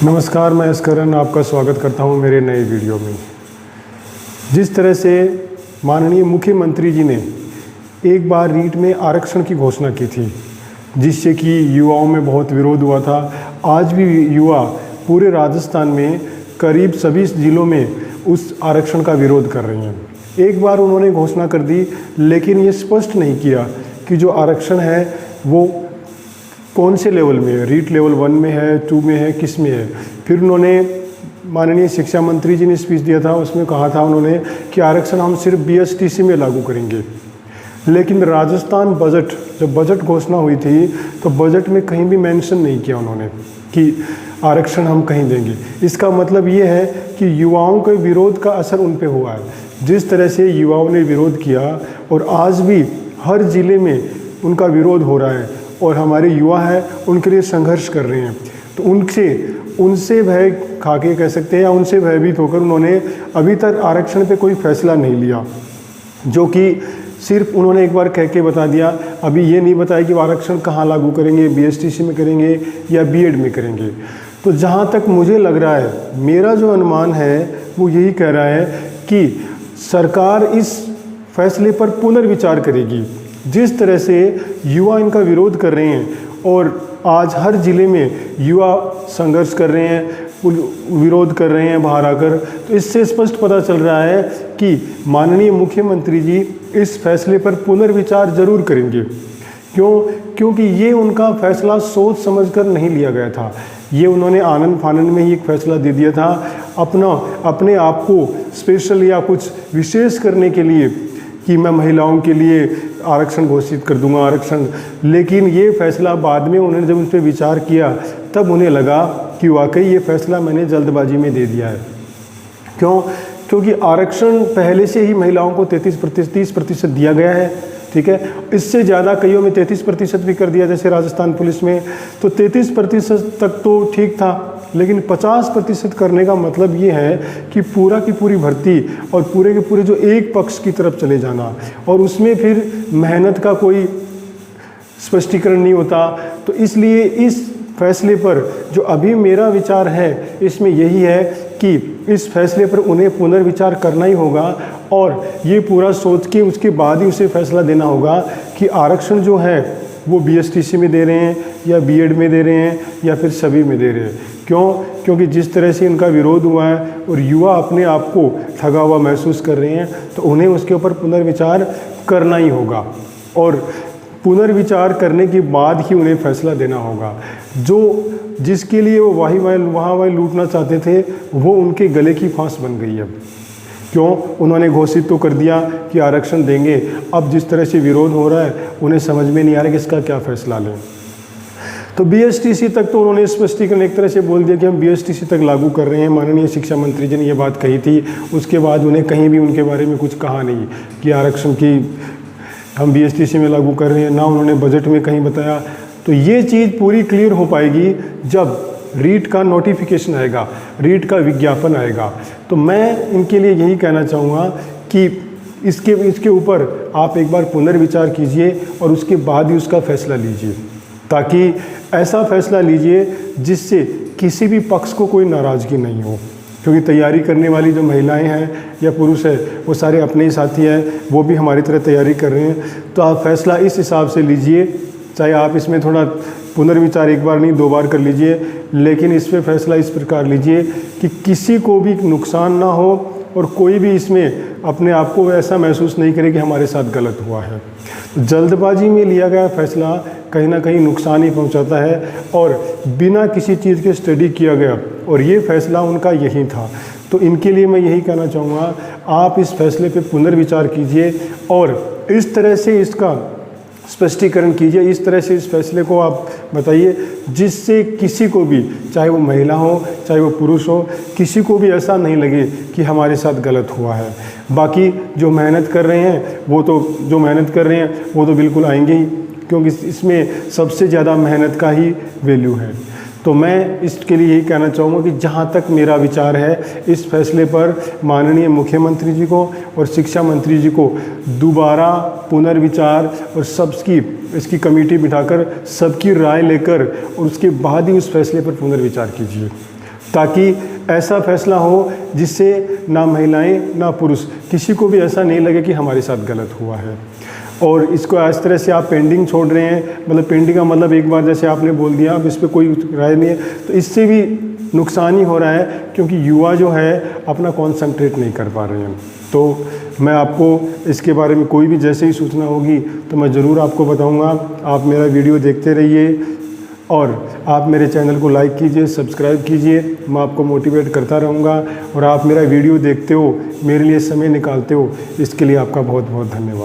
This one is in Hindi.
नमस्कार, मैं अस्करन आपका स्वागत करता हूं मेरे नए वीडियो में। जिस तरह से माननीय मुख्यमंत्री जी ने एक बार रीट में आरक्षण की घोषणा की थी, जिससे कि युवाओं में बहुत विरोध हुआ था। आज भी युवा पूरे राजस्थान में करीब सभी ज़िलों में उस आरक्षण का विरोध कर रहे हैं। एक बार उन्होंने घोषणा कर दी, लेकिन ये स्पष्ट नहीं किया कि जो आरक्षण है वो कौन से लेवल में है, रीट लेवल 1 में है, 2 में है, किस में है। फिर उन्होंने माननीय शिक्षा मंत्री जी ने स्पीच दिया था, उसमें कहा था उन्होंने कि आरक्षण हम सिर्फ बीएसटीसी में लागू करेंगे। लेकिन राजस्थान बजट, जब बजट घोषणा हुई थी तो बजट में कहीं भी मेंशन नहीं किया उन्होंने कि आरक्षण हम कहीं देंगे। इसका मतलब ये है कि युवाओं के विरोध का असर उन पे हुआ है। जिस तरह से युवाओं ने विरोध किया और आज भी हर ज़िले में उनका विरोध हो रहा है और हमारे युवा हैं उनके लिए संघर्ष कर रहे हैं, तो उनसे भय खा के कह सकते हैं या उनसे भयभीत होकर उन्होंने अभी तक आरक्षण पे कोई फैसला नहीं लिया, जो कि सिर्फ उन्होंने एक बार कह के बता दिया। अभी ये नहीं बताया कि आरक्षण कहाँ लागू करेंगे, बीएसटीसी में करेंगे या बीएड में करेंगे। तो जहाँ तक मुझे लग रहा है, मेरा जो अनुमान है वो यही कह रहा है कि सरकार इस फैसले पर पुनर्विचार करेगी। जिस तरह से युवा इनका विरोध कर रहे हैं और आज हर ज़िले में युवा संघर्ष कर रहे हैं, विरोध कर रहे हैं बाहर आकर, तो इससे स्पष्ट पता चल रहा है कि माननीय मुख्यमंत्री जी इस फैसले पर पुनर्विचार जरूर करेंगे। क्योंकि ये उनका फैसला सोच समझकर नहीं लिया गया था। ये उन्होंने आनंद फानंद में ही एक फैसला दे दिया था, अपने आप को स्पेशल या कुछ विशेष करने के लिए कि मैं महिलाओं के लिए आरक्षण घोषित कर दूंगा आरक्षण। लेकिन ये फैसला बाद में उन्होंने जब उन पर विचार किया तब उन्हें लगा कि वाकई ये फैसला मैंने जल्दबाजी में दे दिया है। क्योंकि आरक्षण पहले से ही महिलाओं को 30% दिया गया है, ठीक है। इससे ज़्यादा कईयों में 33% भी कर दिया, जैसे राजस्थान पुलिस में। तो 33% तक तो ठीक था, लेकिन 50% करने का मतलब ये है कि पूरा की पूरी भर्ती और पूरे के पूरे जो एक पक्ष की तरफ चले जाना, और उसमें फिर मेहनत का कोई स्पष्टीकरण नहीं होता। तो इसलिए इस फैसले पर जो अभी मेरा विचार है इसमें यही है कि इस फैसले पर उन्हें पुनर्विचार करना ही होगा और ये पूरा सोच के उसके बाद ही उसे फैसला देना होगा कि आरक्षण जो है वो बीएसटीसी में दे रहे हैं या बीएड में दे रहे हैं या फिर सभी में दे रहे हैं। क्योंकि जिस तरह से इनका विरोध हुआ है और युवा अपने आप को ठगा हुआ महसूस कर रहे हैं, तो उन्हें उसके ऊपर पुनर्विचार करना ही होगा और पुनर्विचार करने के बाद ही उन्हें फैसला देना होगा। जिसके लिए वो वहाँ लूटना चाहते थे, वो उनके गले की फांस बन गई है। उन्होंने घोषित तो कर दिया कि आरक्षण देंगे, अब जिस तरह से विरोध हो रहा है उन्हें समझ में नहीं आ रहा कि इसका क्या फैसला लें। तो बीएसटीसी तक तो उन्होंने स्पष्टीकरण एक तरह से बोल दिया कि हम बीएसटीसी तक लागू कर रहे हैं। माननीय शिक्षा मंत्री जी ने ये बात कही थी, उसके बाद उन्हें कहीं भी उनके बारे में कुछ कहा नहीं कि आरक्षण की हम बीएसटीसी में लागू कर रहे हैं, ना उन्होंने बजट में कहीं बताया। तो ये चीज़ पूरी क्लियर हो पाएगी जब रीट का नोटिफिकेशन आएगा, रीट का विज्ञापन आएगा। तो मैं इनके लिए यही कहना चाहूँगा कि इसके ऊपर आप एक बार पुनर्विचार कीजिए और उसके बाद ही उसका फैसला लीजिए, ताकि ऐसा फैसला लीजिए जिससे किसी भी पक्ष को कोई नाराज़गी नहीं हो। क्योंकि तैयारी करने वाली जो महिलाएं हैं या पुरुष है वो सारे अपने ही साथी हैं, वो भी हमारी तरह तैयारी कर रहे हैं। तो आप फैसला इस हिसाब से लीजिए, चाहे आप इसमें थोड़ा पुनर्विचार एक बार नहीं 2 बार कर लीजिए, लेकिन इस पर फैसला इस प्रकार लीजिए कि किसी को भी नुकसान ना हो और कोई भी इसमें अपने आप को ऐसा महसूस नहीं करे कि हमारे साथ गलत हुआ है। तो जल्दबाजी में लिया गया फैसला कहीं ना कहीं नुकसान ही पहुंचाता है और बिना किसी चीज़ के स्टडी किया गया, और ये फैसला उनका यही था। तो इनके लिए मैं यही कहना चाहूँगा, आप इस फैसले पे पुनर्विचार कीजिए और इस तरह से इसका स्पष्टीकरण कीजिए, इस तरह से इस फैसले को आप बताइए जिससे किसी को भी, चाहे वो महिला हो चाहे वो पुरुष हो, किसी को भी ऐसा नहीं लगे कि हमारे साथ गलत हुआ है। बाकी जो मेहनत कर रहे हैं वो तो बिल्कुल आएंगे ही, क्योंकि इसमें सबसे ज़्यादा मेहनत का ही वैल्यू है। तो मैं इसके लिए यही कहना चाहूँगा कि जहाँ तक मेरा विचार है, इस फैसले पर माननीय मुख्यमंत्री जी को और शिक्षा मंत्री जी को दोबारा पुनर्विचार और इसकी कमेटी बिठाकर सबकी राय लेकर और उसके बाद ही उस फैसले पर पुनर्विचार कीजिए। ताकि ऐसा फैसला हो जिससे ना महिलाएं ना पुरुष किसी को भी ऐसा नहीं लगे कि हमारे साथ गलत हुआ है। और इसको इस तरह से आप पेंडिंग छोड़ रहे हैं, मतलब पेंडिंग का मतलब एक बार जैसे आपने बोल दिया अब इस पर कोई राय नहीं है, तो इससे भी नुकसान ही हो रहा है, क्योंकि युवा जो है अपना कॉन्संट्रेट नहीं कर पा रहे हैं। तो मैं आपको इसके बारे में कोई भी जैसे ही सूचना होगी तो मैं ज़रूर आपको बताऊंगा। आप मेरा वीडियो देखते रहिए और आप मेरे चैनल को लाइक कीजिए, सब्सक्राइब कीजिए। मैं आपको मोटिवेट करता रहूँगा और आप मेरा वीडियो देखते हो, मेरे लिए समय निकालते हो, इसके लिए आपका बहुत बहुत धन्यवाद।